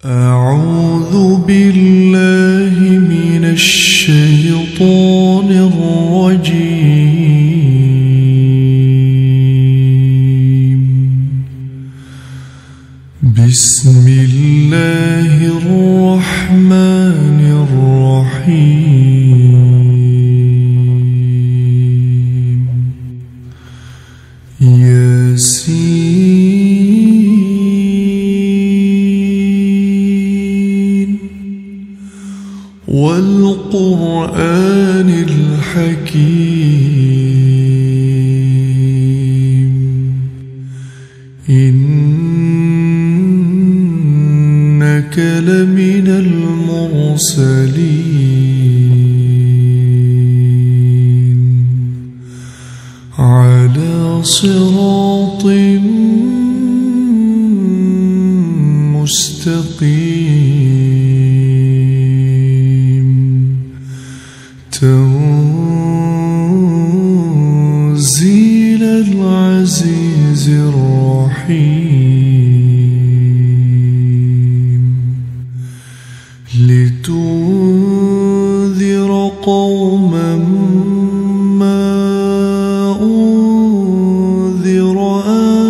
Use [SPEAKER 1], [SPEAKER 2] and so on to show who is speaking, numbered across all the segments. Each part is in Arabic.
[SPEAKER 1] أعوذ بالله من الشيطان الرجيم. بسم الله الرحمن الرحيم. ياسين والقرآن الحكيم. إنك لمن المرسلين على صراط مستقيم. تنزيل العزيز الرحيم. لتنذر قوما ما أنذر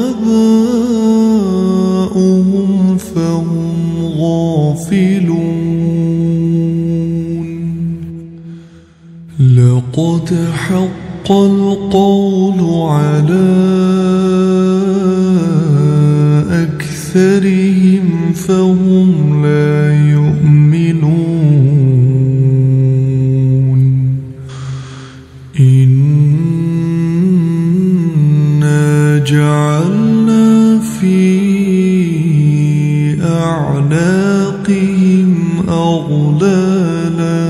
[SPEAKER 1] آباؤهم فهم غافلون. لقد حق القول على أكثرهم فهم لا يؤمنون. إنا جعلنا في أعناقهم أغلالا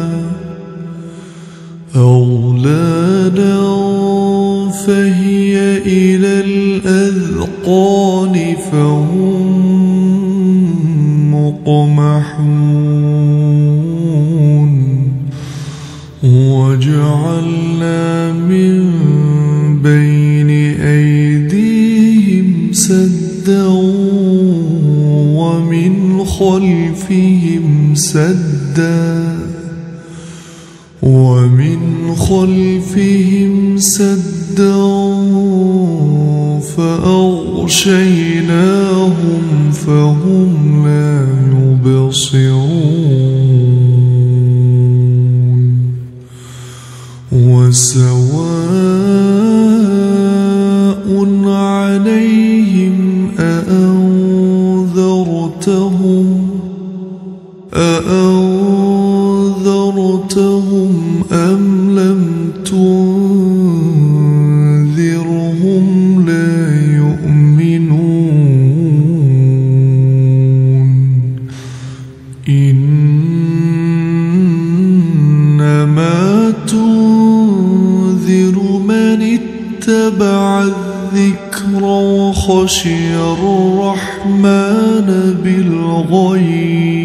[SPEAKER 1] فهي إلى الأذقان فهم مقمحون. وجعلنا من بين أيديهم سدا ومن خلفهم سدا فأغشيناهم فهم لا يبصرون. وسواء عليهم أأنذرتهم أم لم تنذرهم لا يؤمنون. إنما تنذر من اتبع الذكر وخشي الرحمن بالغيب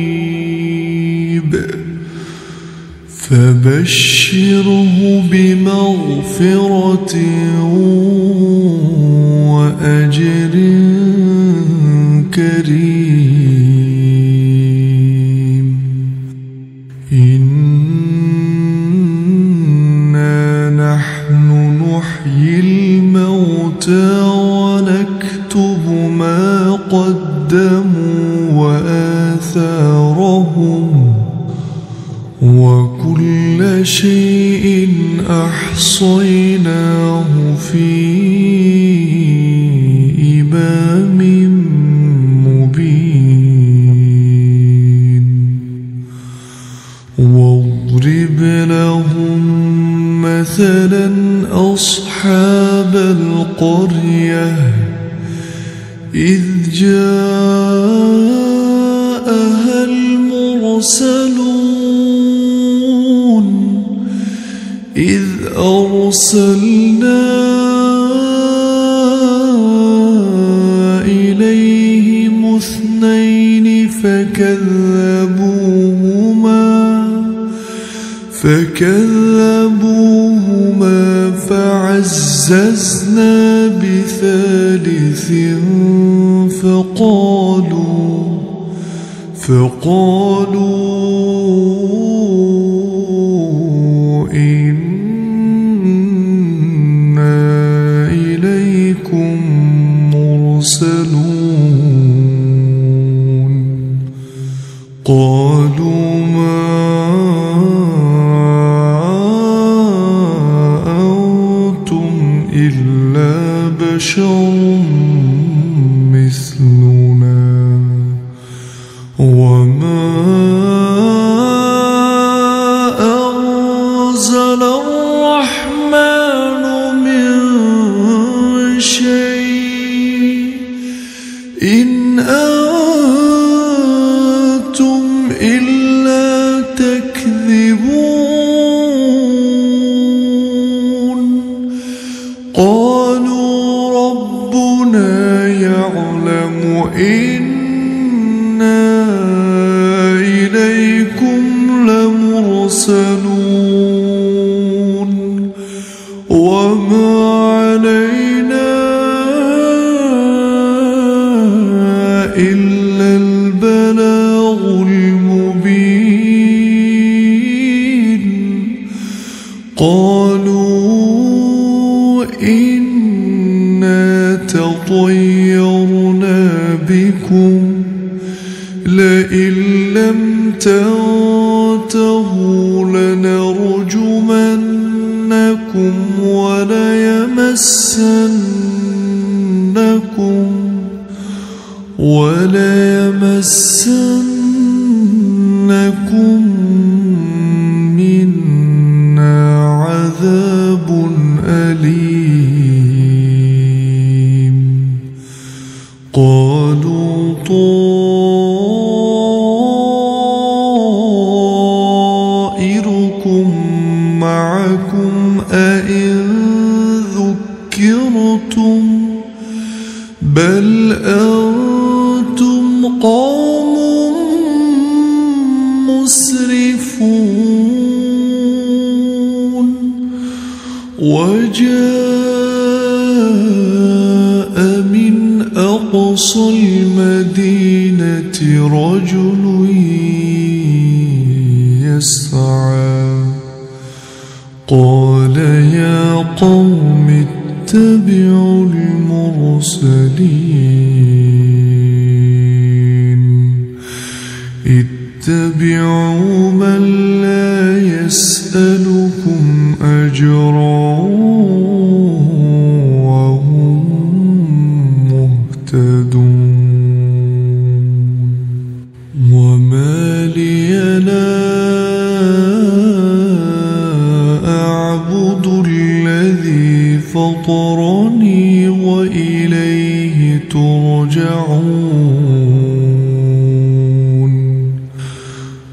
[SPEAKER 1] فبشره بمغفرة وأجر كريم. إنا نحن نحيي الموتى ونكتب ما قدموا وآثارهم وكل شيء أحصيناه في إمام مبين. واضرب لهم مثلا أصحاب القرية إذ جاءها المرسلون إذ أرسلنا إليهم اثنين فكذبوهما فعززنا بثالث فقالوا إنا إليكم مرسلون قالوا ما أنتم إلا بشر مثلنا وما أنزل الرحمن من شيء إن أنتم إلا تكذبون قالوا ربنا يعلم إنا إليكم لمرسلون وما علينا إلا البلاغ المبين قالوا إنا تطيرنا بكم لئن لم تنتهوا لنرجمنكم وليمسنكم منا عذاب أليم قالوا طائركم معكم أئن ذكرتم بل أنتم قوم مسرفون وجاء من أقصى المدينة رجل يسعى قال يا قوم اتبعوا المرسلين اتبعوا من لا يسألكم أجرا وهم مهتدون وما لي لا أعبد الذي فطرني وإليه ترجعون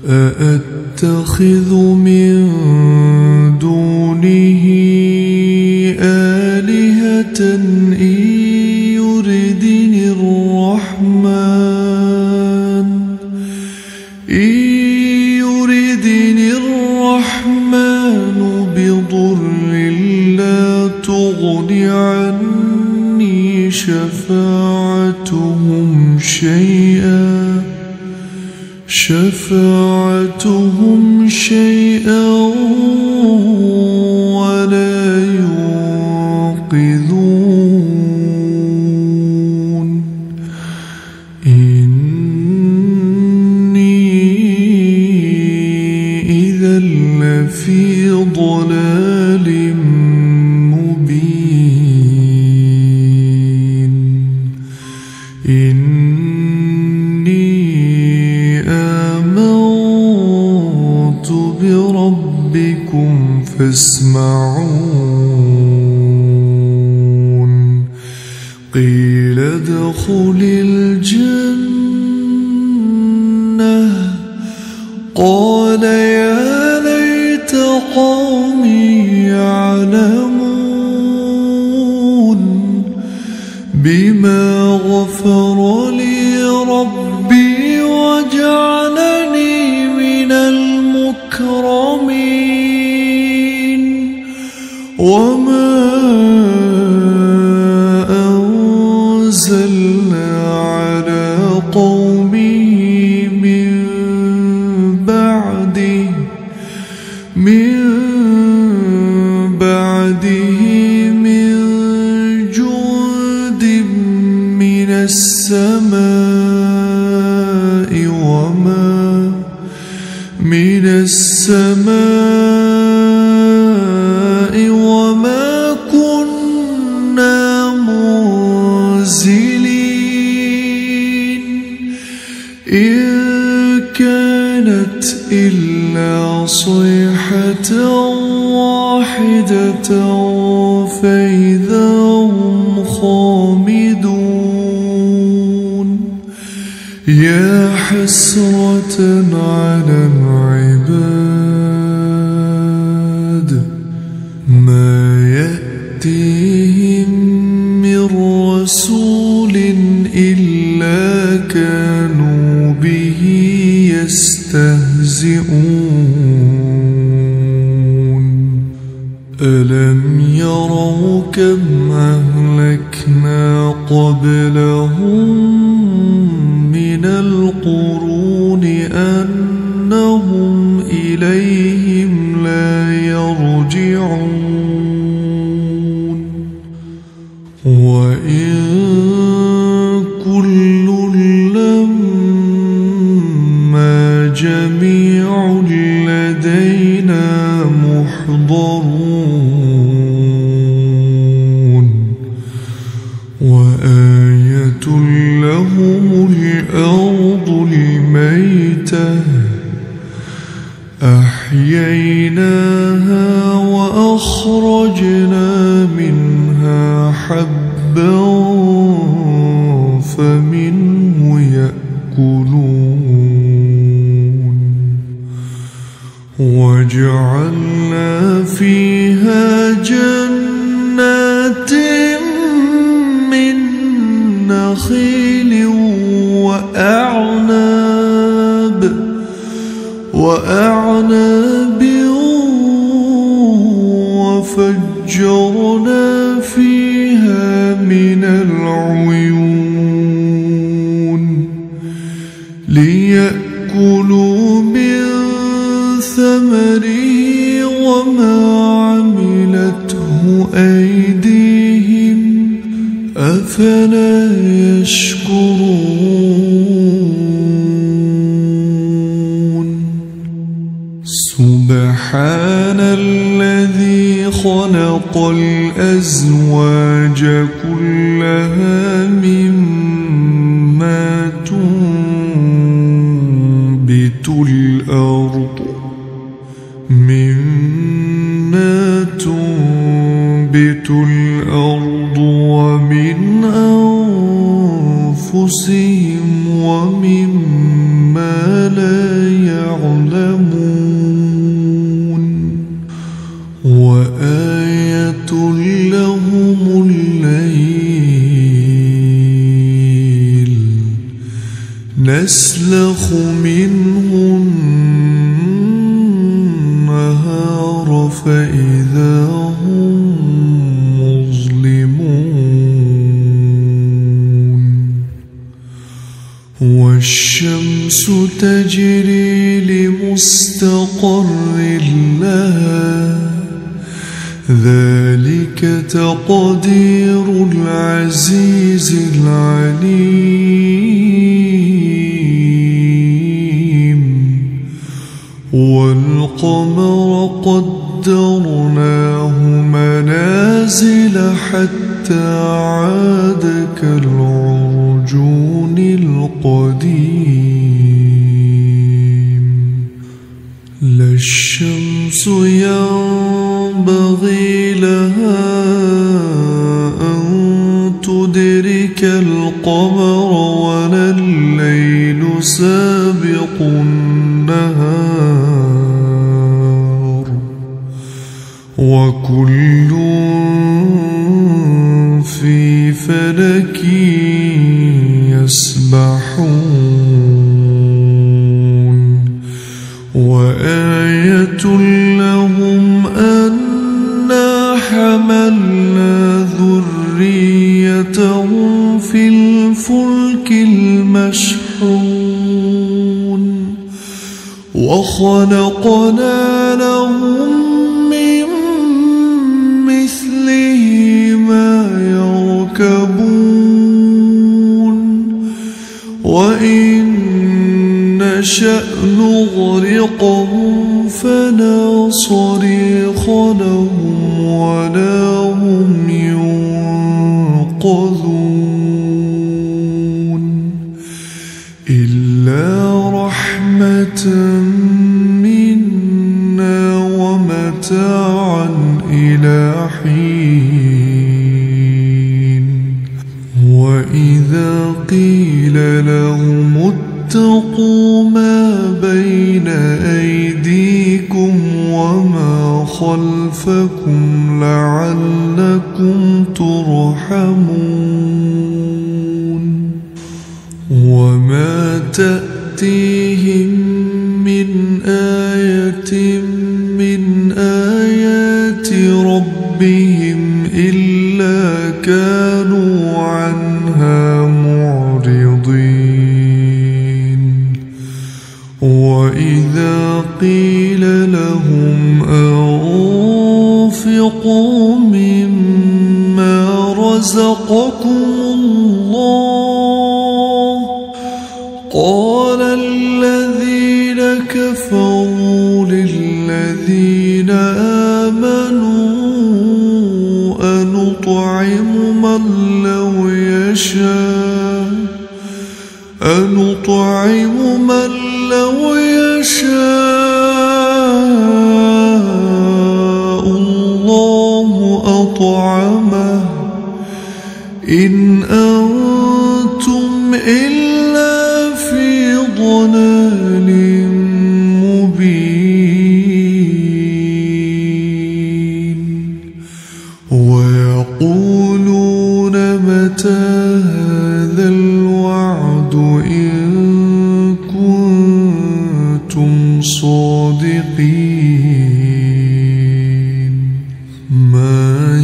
[SPEAKER 1] أأتخذ من دونه آلهة إن يردني الرحمن بضر لا تغن عني شفاعتهم شيئا ولا ينقذون إني إذا لفي ضلال مبين إني آمنت بربكم فاسمعون قيل ادخل الجنة قال يا ليت قومي يعلمون بما غفر لي ربي وجعلني من المكرمين وما أنزلنا على قومه من من السماء وما كنا منزلين إن كانت إلا صيحة واحدة فإذا هم خامدون يا حسرة على العباد ما يأتيهم من رسول إلا كانوا به يستهزئون ألم يروا كم أهلكنا قبلهم من القرون أنهم إليهم لا يرجعون وإن كل لما جميع لدينا محضرون وآية لهم الأرض الميتة أحييناها وأخرجنا منها حبا فمنه يأكلون وجعلنا فيها جنات من نخيل وأعناب وفجرنا فيها من العيون ليأكلوا من ثمره وما عملته أيديهم أفلا يشكرون سبحان الذي خلق الأزواج كلها مما تنبت الأرض ومن أنفسهم ومما لا يعلمون وآية لهم الليل نسلخ منه النهار فإذا هم مظلمون والشمس تجري لمستقر لها ذلك تقدير العزيز العليم والقمر قدرناه منازل حتى عاد كالعرجون القديم لا الشمس ينبغي لها أن تدرك القمر ولا الليل سابق النهار وكل في فلك يسبحون وآية لهم أنا حملنا ذريتهم في الفلك المشحون وخلقنا لهم من مثله ما يركبون وإن نشأ نغرقهم فلا صريخ لهم ولا هم ينقذون إلا رحمة منا ومتاعا إلى حين وإذا قيل لهم اتقوا ما بين أيديكم وما خلفكم لعلكم ترحمون وما تأتيهم من آية من آيات ربهم إلا كانوا عنها معرضين وإذا قيل لهم أنفقوا مما رزقكم الله قال الذين كفروا للذين آمنوا أنطعم من لو يشاء الله أطعمه إن أنتم إلا في ضلال مبين ويقولون متى هذا الوعد إن كنتم صادقين ما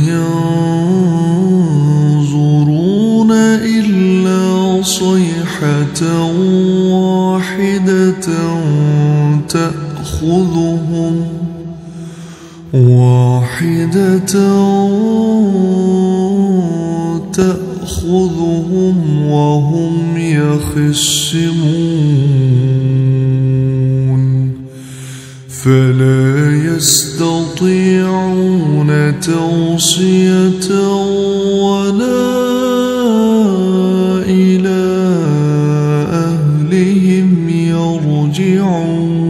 [SPEAKER 1] ينظرون إلا صيحة واحدة تأخذهم وهم يخصمون فلا يستطيعون توصية ولا إلى أهلهم يرجعون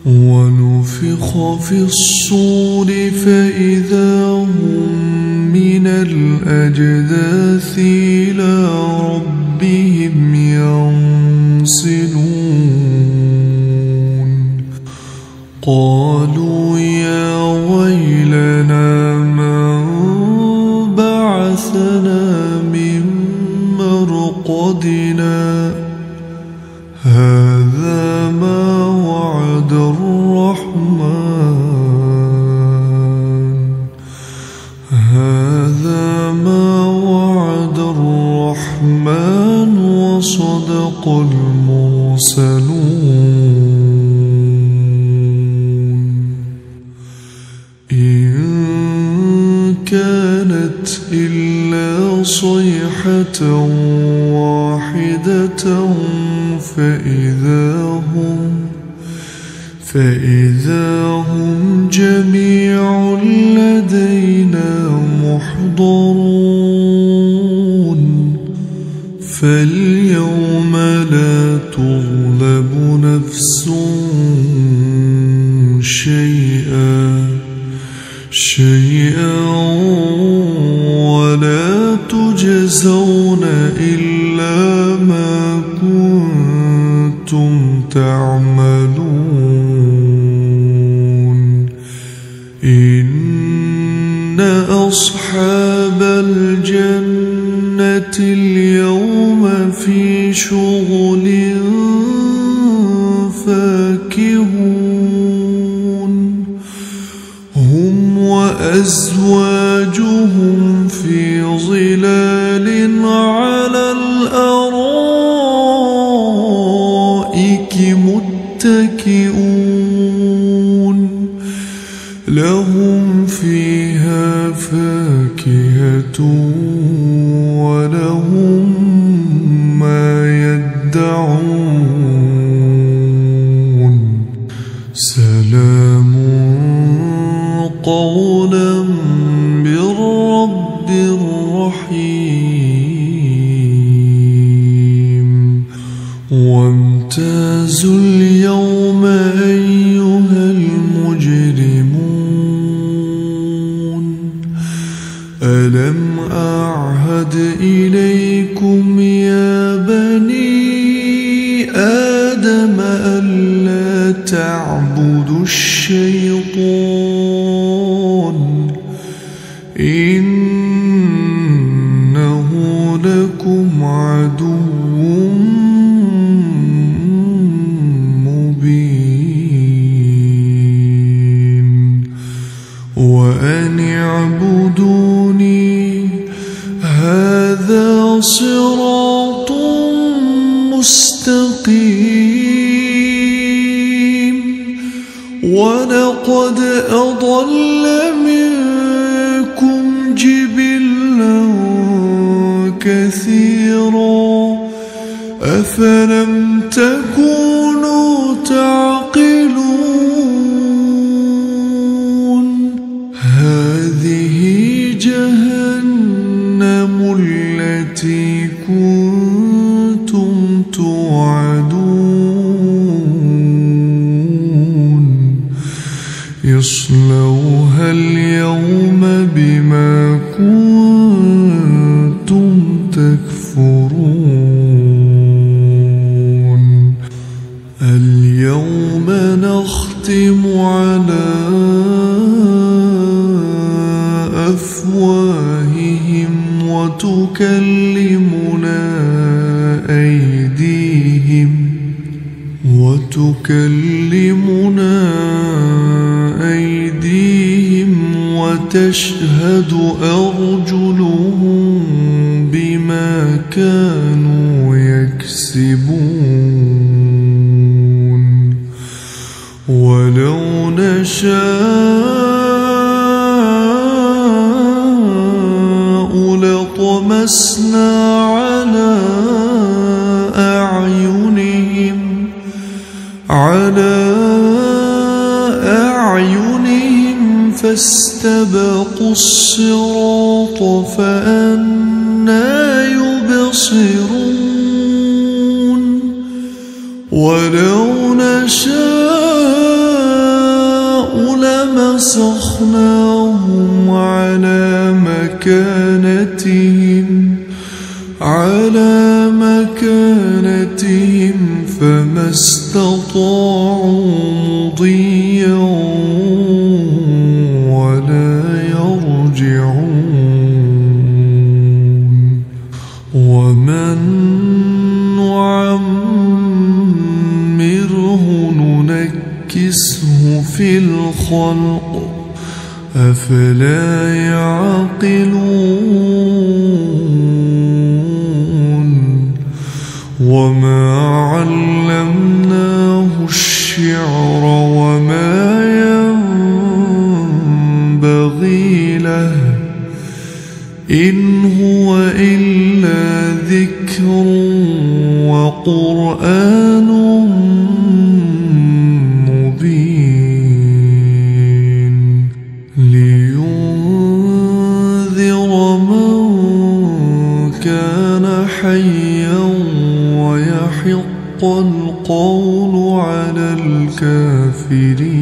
[SPEAKER 1] ونفخ في الصور فإذا هم من الأجداث إلى ربهم ينسلون قالوا يا ويلنا من بعثنا من مرقدنا هذا ما وعد الرحمن وصدق المرسلون إن كانت إلا صيحة واحدة فإذا هم جميع لدينا محضرون فاليوم لا تظلم نفس شيئا ولا تجزون إلا ما كنتم تعملون إن أصحاب الجنة اليوم في شغل فاكهون هم وأزواجهم في ظلال على الأرائك متكئون لهم فيها فاكهة ولهم ما يدعون سلام قولا من رب رحيم وامتازوا اليوم أيها المجرمون ألم أعهد إليكم يا بني آدم ألا تعبدوا الشيطان إنه لكم عدو مبين وأن اعبدوني هذا صراط مستقيم ولقد أضل منكم جبلا كثيرا أفلم تكونوا تعقلون هذه جهنم التي كنتم توعدون اصلوها اليوم بما كنتم تكفرون اليوم نختم على أفواههم وتكلمنا أيديهم وتشهد أرجلهم بما كانوا يكسبون ولو نشاء لطمسنا على أعينهم فاستبقوا الصراط فأنى يبصرون ولو نشاء لمسخناهم على مكانتهم فما استطاعوا مضيا ولا يرجعون ومن نعمره ننكسه في الخلق أفلا يعقلون وما علمناه الشعر وما ينبغي له إن هو إلا ذكر وقرآن مبين لينذر من كان حيا ويحق القول على الكافرين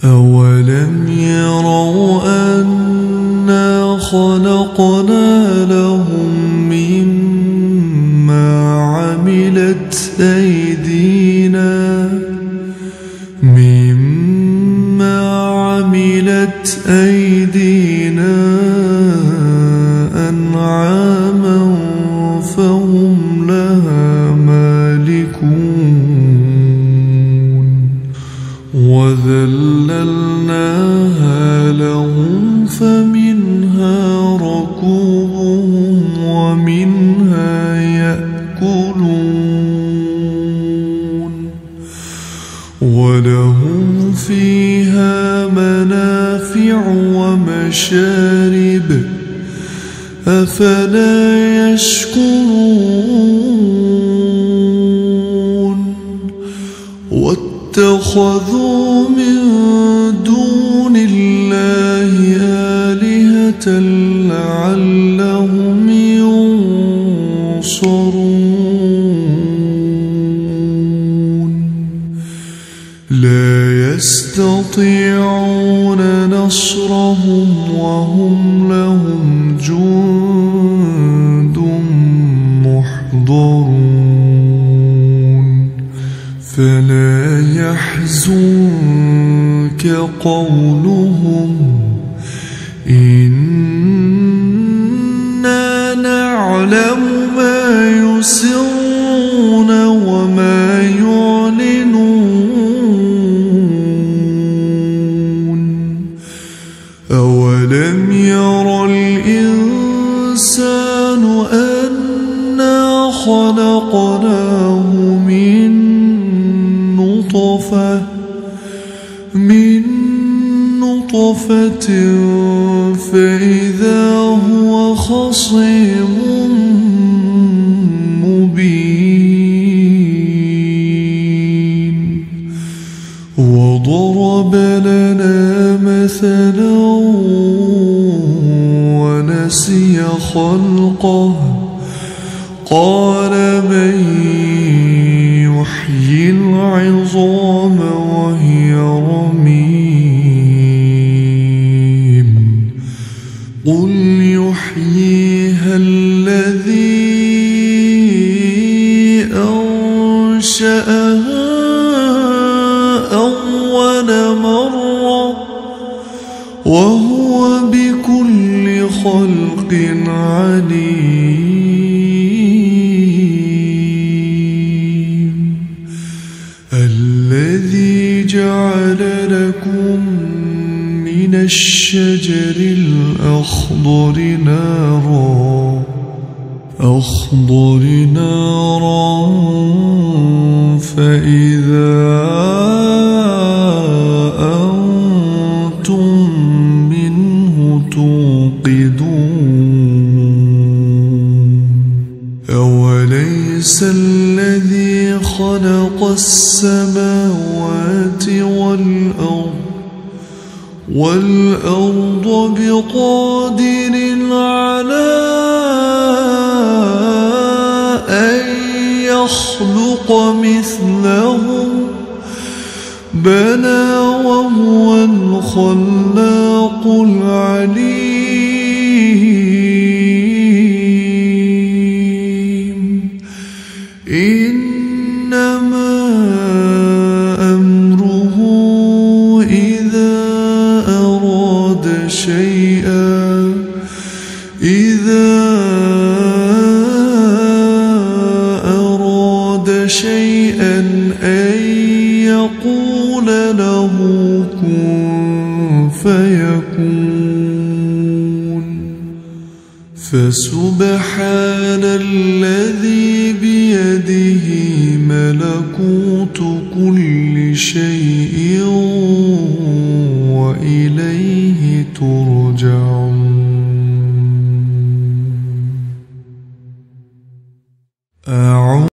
[SPEAKER 1] أولم يروا أنا خلقنا لهم مما عملت أيدينا أنعاما فهم لها مالكون وذللناها لهم فمنها ركوبهم ومنها يأكلون ولهم فيها منافع ومشارب أفلا يشكرون واتخذوا من دون الله آلهة لعلهم ينصرون لا يستطيعون نصرهم وهم لهم جند محضرون فلا يحزنك قولهم إنا نعلم ما يسرون وما يعلنون أولم ير الإنسان أنا خلقناه من نطفة فإذا هو خصيم مبين وضرب لنا مثلا ونسي خلقه قال من يحيي العظام وهي رميم قل يحييها الذي أنشأها أول مرة وهو بكل خلق عليم الذي جعل لكم من الشجر الأخضر نارا فإذا أنتم منه توقدون أوليس الذي خلق السماوات والأرض بقادر على أن يخلق مثلهم بلى وهو الخلاق العليم إنما أمره إذا أراد شيئا أن يقول له كن فيكون فسبحان الذي بيده ملكوت كل شيء وإليه ترجعون.